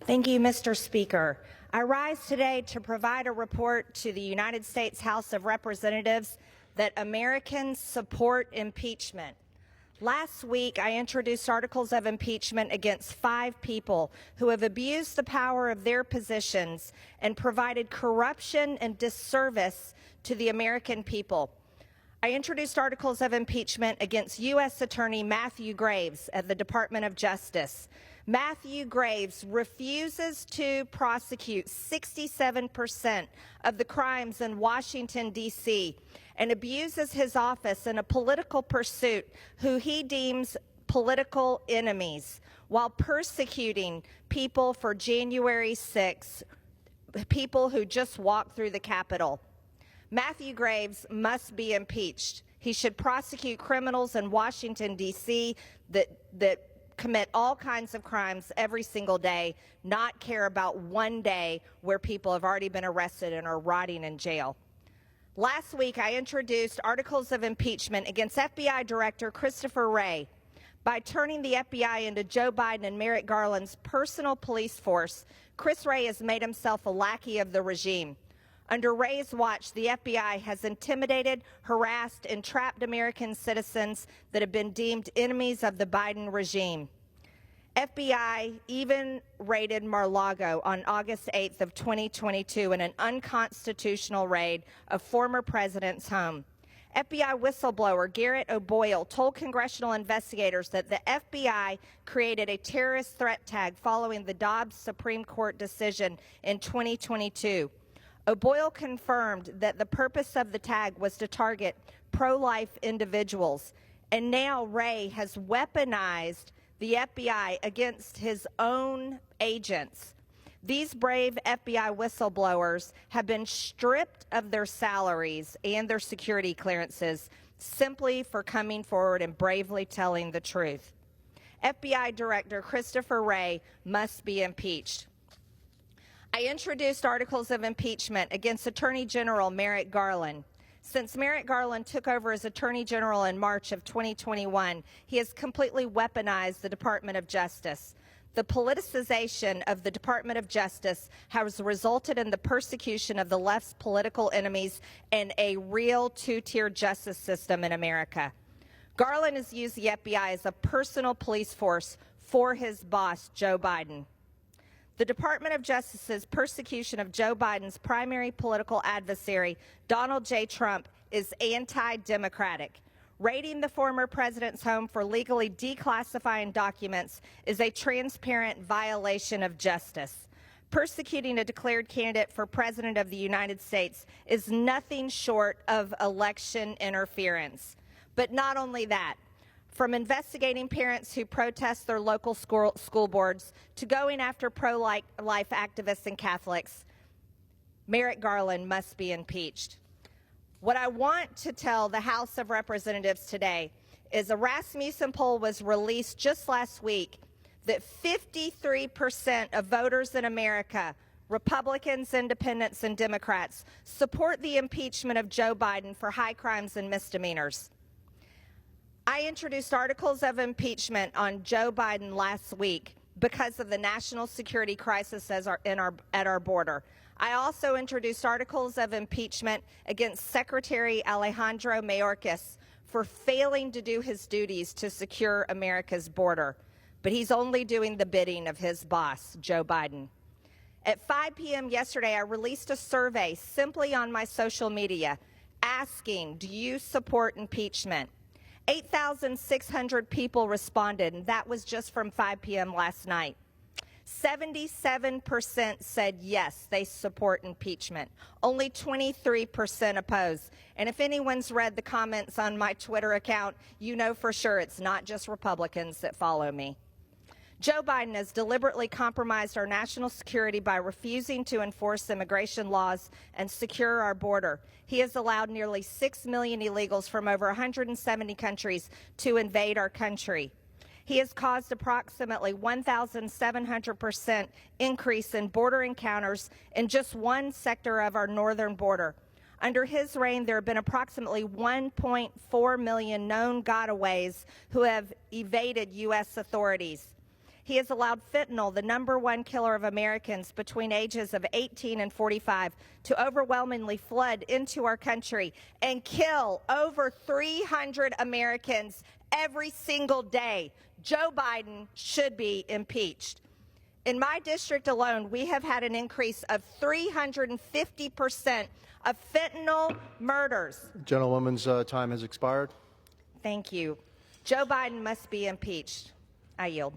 Thank you, Mr. Speaker. I rise today to provide a report to the United States House of Representatives that Americans support impeachment. Last week, I introduced articles of impeachment against 5 people who have abused the power of their positions and provided corruption and disservice to the American people. I introduced articles of impeachment against U.S. Attorney Matthew Graves at the Department of Justice. Matthew Graves refuses to prosecute 67% of the crimes in Washington, D.C., and abuses his office in a political pursuit who he deems political enemies, while persecuting people for January 6, people who just walked through the Capitol. Matthew Graves must be impeached. He should prosecute criminals in Washington, D.C. that commit all kinds of crimes every single day, not care about one day where people have already been arrested and are rotting in jail. Last week, I introduced articles of impeachment against FBI Director Christopher Wray. By turning the FBI into Joe Biden and Merrick Garland's personal police force, Chris Wray has made himself a lackey of the regime. Under Wray's watch, the FBI has intimidated, harassed, and trapped American citizens that have been deemed enemies of the Biden regime. FBI even raided Mar-a-Lago on August 8th of 2022 in an unconstitutional raid of former president's home. FBI whistleblower Garrett O'Boyle told congressional investigators that the FBI created a terrorist threat tag following the Dobbs Supreme Court decision in 2022. O'Boyle confirmed that the purpose of the tag was to target pro-life individuals, and now Wray has weaponized the FBI against his own agents. These brave FBI whistleblowers have been stripped of their salaries and their security clearances simply for coming forward and bravely telling the truth. FBI Director Christopher Wray must be impeached. I introduced articles of impeachment against Attorney General Merrick Garland. Since Merrick Garland took over as Attorney General in March of 2021, he has completely weaponized the Department of Justice. The politicization of the Department of Justice has resulted in the persecution of the left's political enemies and a real two-tier justice system in America. Garland has used the FBI as a personal police force for his boss, Joe Biden. The Department of Justice's persecution of Joe Biden's primary political adversary, Donald J. Trump, is anti-democratic. Raiding the former president's home for legally declassifying documents is a transparent violation of justice. Persecuting a declared candidate for president of the United States is nothing short of election interference. But not only that. From investigating parents who protest their local school boards to going after pro-life activists and Catholics, Merrick Garland must be impeached. What I want to tell the House of Representatives today is a Rasmussen poll was released just last week that 53% of voters in America, Republicans, Independents, and Democrats, support the impeachment of Joe Biden for high crimes and misdemeanors. I introduced articles of impeachment on Joe Biden last week because of the national security crisis at our border. I also introduced articles of impeachment against Secretary Alejandro Mayorkas for failing to do his duties to secure America's border. But he's only doing the bidding of his boss, Joe Biden. At 5 p.m. yesterday, I released a survey simply on my social media asking, do you support impeachment? 8,600 people responded, and that was just from 5 p.m. last night. 77% said yes, they support impeachment. Only 23% oppose. And if anyone's read the comments on my Twitter account, you know for sure it's not just Republicans that follow me. Joe Biden has deliberately compromised our national security by refusing to enforce immigration laws and secure our border. He has allowed nearly 6 million illegals from over 170 countries to invade our country. He has caused approximately 1,700% increase in border encounters in just one sector of our northern border. Under his reign, there have been approximately 1.4 million known gotaways who have evaded U.S. authorities. He has allowed fentanyl, the #1 killer of Americans between ages of 18 and 45, to overwhelmingly flood into our country and kill over 300 Americans every single day. Joe Biden should be impeached. In my district alone, we have had an increase of 350% of fentanyl murders. Gentlewoman's time has expired. Thank you. Joe Biden must be impeached. I yield.